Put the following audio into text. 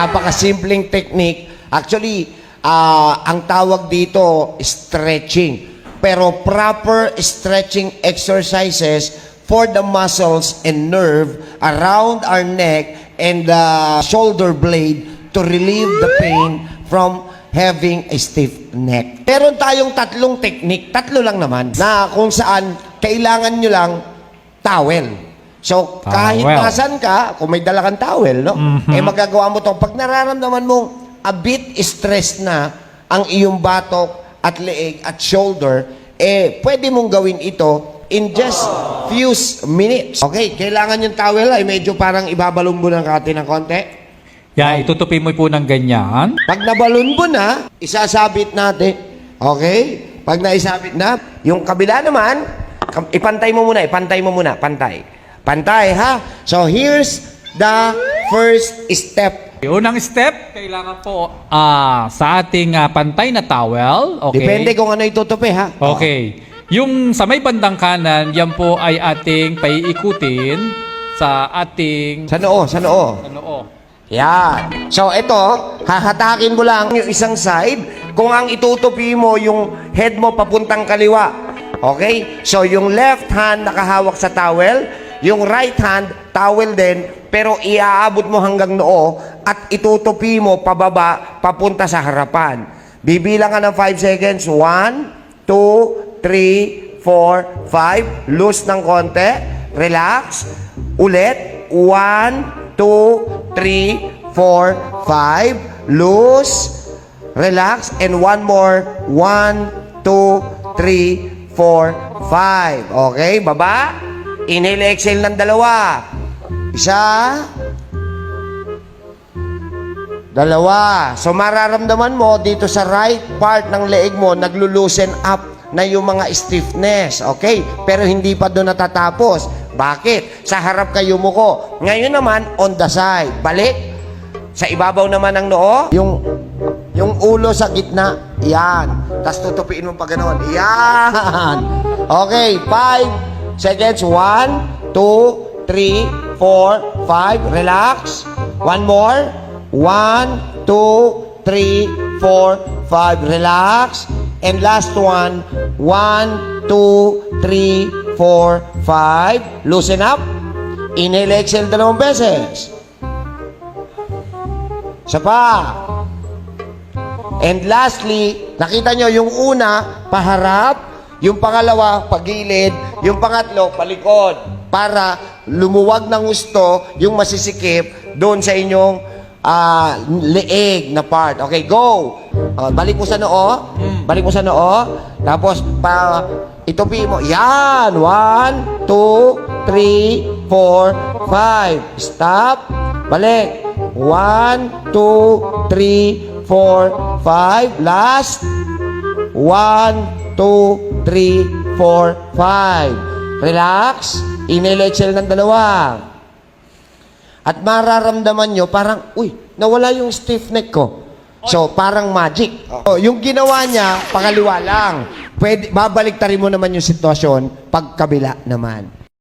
Napakasimpleng technique. Actually, ang tawag dito, stretching. Pero proper stretching exercises for the muscles and nerve around our neck and the shoulder blade to relieve the pain from having a stiff neck. Meron tayong tatlong technique, tatlo lang naman, na kung saan kailangan nyo lang towel. So, kahit nasan ka, kung may dala kang towel, no? Eh, magagawa mo itong pag nararamdaman mong a bit stressed na ang iyong batok at leeg at shoulder, eh, pwede mong gawin ito in just few minutes. Okay, kailangan yung towel ay medyo parang ibabalong mo ng kati ng konti. Yan, itutupi mo po ng ganyan. Pag nabalon mo na, isasabit natin. Okay? Pag naisabit na, yung kabila naman, ipantay mo muna, pantay. Pantay, ha? So, here's the first step. Unang step, kailangan po sa ating pantay na towel. Okay? Depende kung ano itutupi, ha? Okay. Yung sa may bandang kanan, yan po ay ating paiikutin sa ating... Sa noo. Sa noo. Yan. So, ito, hahatakin mo lang yung isang side kung ang itutupi mo yung head mo papuntang kaliwa. Okay? So, yung left hand nakahawak sa towel, yung right hand, towel din, pero iaabot mo hanggang noo at itutupi mo pababa, papunta sa harapan. Bibilang ka ng 5 seconds. 1, 2, 3, 4, 5. Loose ng konti. Relax. Ulit. 1, 2, 3, 4, 5. Loose. Relax. And one more. 1, 2, 3, 4, 5. Okay, baba. Inhale, exhale ng dalawa. Isa. Dalawa. So, mararamdaman mo dito sa right part ng leeg mo, naglo-loosen up na yung mga stiffness. Okay? Pero hindi pa doon natatapos. Bakit? Sa harap kayo yumuko. Ngayon naman, on the side. Balik. Sa ibabaw naman ng noo, yung ulo sa gitna. Yan. Tapos tutupiin mo pa gano'n. Yan. Okay. 5 seconds. 1, 2, 3, 4, 5. Relax. One more. 1, 2, 3, 4, 5. Relax. And last one. 1, 2, 3, 4, 5. Loosen up. Inhale, exhale 2 beses. Isa pa. And lastly, nakita nyo yung una, paharap. Yung pangalawa, pagilid. Yung pangatlo, palikod. Para lumuwag ng gusto yung masisikip doon sa inyong leeg na part. Okay, go. Balik mo sa noo. Balik mo sa noo. Tapos, itupi mo. Yan. 1, 2, 3, 4, 5. Stop. Balik. 1, 2, 3, 4, 5. Last. 1, 2, 3, 4, 5. Relax. Inhale, exhale ng dalawa. At mararamdaman nyo, parang, uy, nawala yung stiff neck ko. So, parang magic. Yung ginawa niya, pangaliwa lang. Babalik tayo mo naman yung sitwasyon, pagkabila naman.